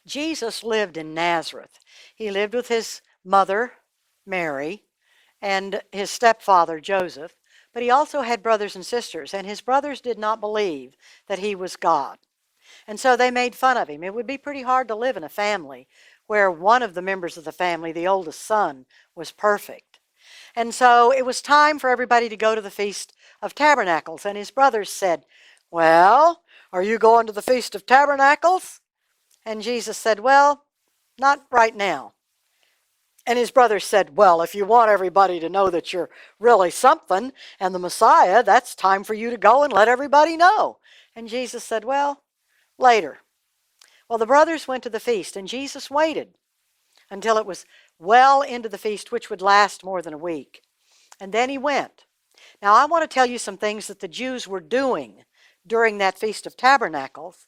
Jesus lived in Nazareth. He lived with his mother, Mary, and his stepfather, Joseph, but he also had brothers and sisters, and his brothers did not believe that he was God. And so they made fun of him. It would be pretty hard to live in a family where one of the members of the family, the oldest son, was perfect. And so it was time for everybody to go to the Feast of Tabernacles, and his brothers said, "Well, are you going to the Feast of Tabernacles?" And Jesus said, "Well, not right now." And his brothers said, "Well, if you want everybody to know that you're really something and the Messiah, that's time for you to go and let everybody know." And Jesus said, "Well, later." Well, the brothers went to the feast, and Jesus waited until it was well into the feast, which would last more than a week. And then he went. Now, I want to tell you some things that the Jews were doing during that Feast of Tabernacles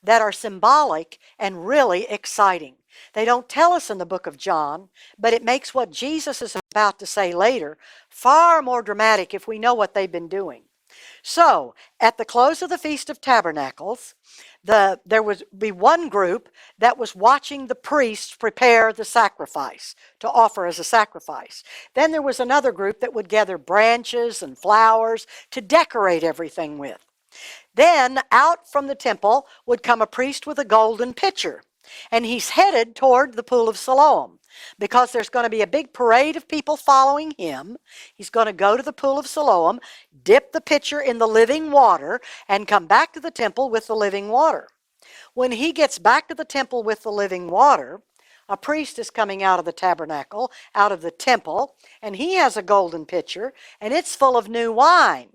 that are symbolic and really exciting. They don't tell us in the book of John, but it makes what Jesus is about to say later far more dramatic if we know what they've been doing. So, at the close of the Feast of Tabernacles, there would be one group that was watching the priests prepare the sacrifice to offer as a sacrifice. Then there was another group that would gather branches and flowers to decorate everything with. Then out from the temple would come a priest with a golden pitcher, and he's headed toward the pool of Siloam because there's going to be a big parade of people following him. He's going to go to the pool of Siloam, dip the pitcher in the living water, and come back to the temple with the living water. When he gets back to the temple with the living water, a priest is coming out of the tabernacle, out of the temple, and he has a golden pitcher, and it's full of new wine.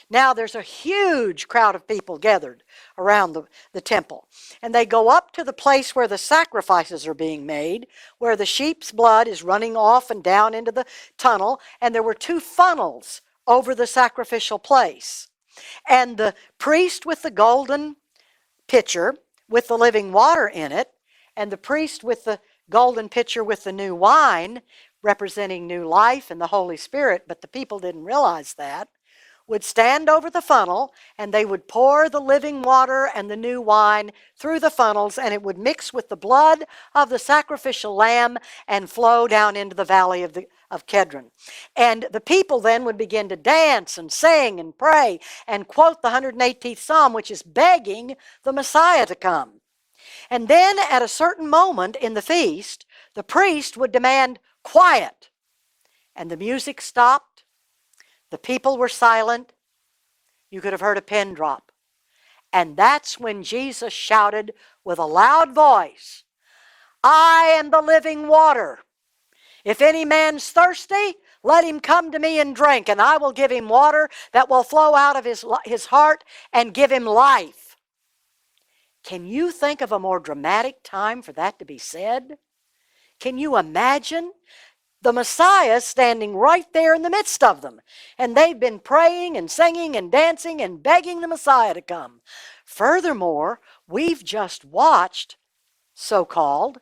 Now there's a huge crowd of people gathered around the temple. And they go up to the place where the sacrifices are being made, where the sheep's blood is running off and down into the tunnel. And there were two funnels over the sacrificial place. And the priest with the golden pitcher with the living water in it, and the priest with the golden pitcher with the new wine, representing new life and the Holy Spirit, but the people didn't realize that, would stand over the funnel, and they would pour the living water and the new wine through the funnels, and it would mix with the blood of the sacrificial lamb and flow down into the valley of Kedron. And the people then would begin to dance and sing and pray and quote the 118th Psalm, which is begging the Messiah to come. And then at a certain moment in the feast, the priest would demand quiet, and the music stopped. The people were silent. You could have heard a pin drop. And that's when Jesus shouted with a loud voice, "I am the living water. If any man's thirsty, let him come to me and drink, and I will give him water that will flow out of his heart and give him life." Can you think of a more dramatic time for that to be said? Can you imagine? The Messiah standing right there in the midst of them. And they've been praying and singing and dancing and begging the Messiah to come. Furthermore, we've just watched, so-called,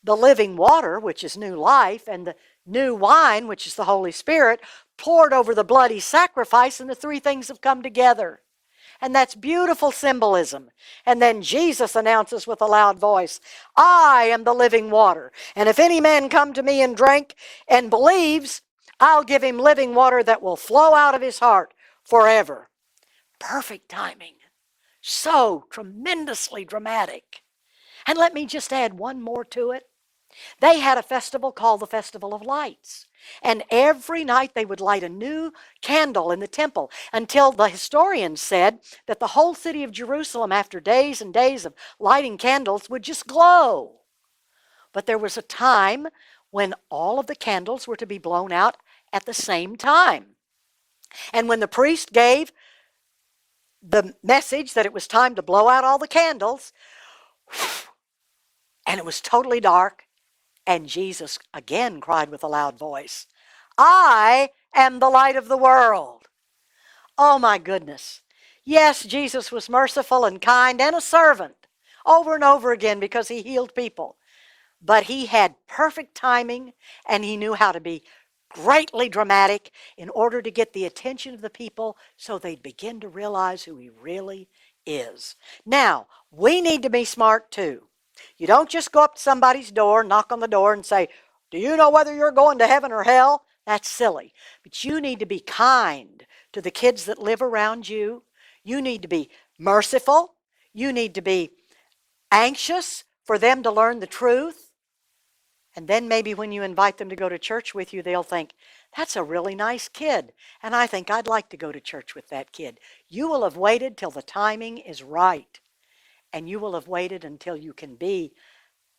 the living water, which is new life, and the new wine, which is the Holy Spirit, poured over the bloody sacrifice, and the three things have come together. And that's beautiful symbolism. And then Jesus announces with a loud voice, "I am the living water. And if any man come to me and drink and believes, I'll give him living water that will flow out of his heart forever." Perfect timing. So tremendously dramatic. And let me just add one more to it. They had a festival called the Festival of Lights. And every night they would light a new candle in the temple until the historians said that the whole city of Jerusalem, after days and days of lighting candles, would just glow. But there was a time when all of the candles were to be blown out at the same time. And when the priest gave the message that it was time to blow out all the candles, and it was totally dark, and Jesus again cried with a loud voice, "I am the light of the world." Oh my goodness. Yes, Jesus was merciful and kind and a servant over and over again because he healed people. But he had perfect timing, and he knew how to be greatly dramatic in order to get the attention of the people so they'd begin to realize who he really is. Now, we need to be smart too. You don't just go up to somebody's door, knock on the door, and say, "Do you know whether you're going to heaven or hell?" That's silly. But you need to be kind to the kids that live around you. You need to be merciful. You need to be anxious for them to learn the truth. And then maybe when you invite them to go to church with you, they'll think, "That's a really nice kid, and I think I'd like to go to church with that kid." You will have waited till the timing is right, and you will have waited until you can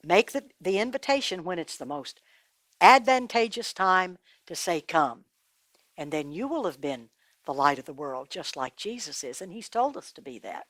make the invitation when it's the most advantageous time to say, "Come." And then you will have been the light of the world, just like Jesus is, and he's told us to be that.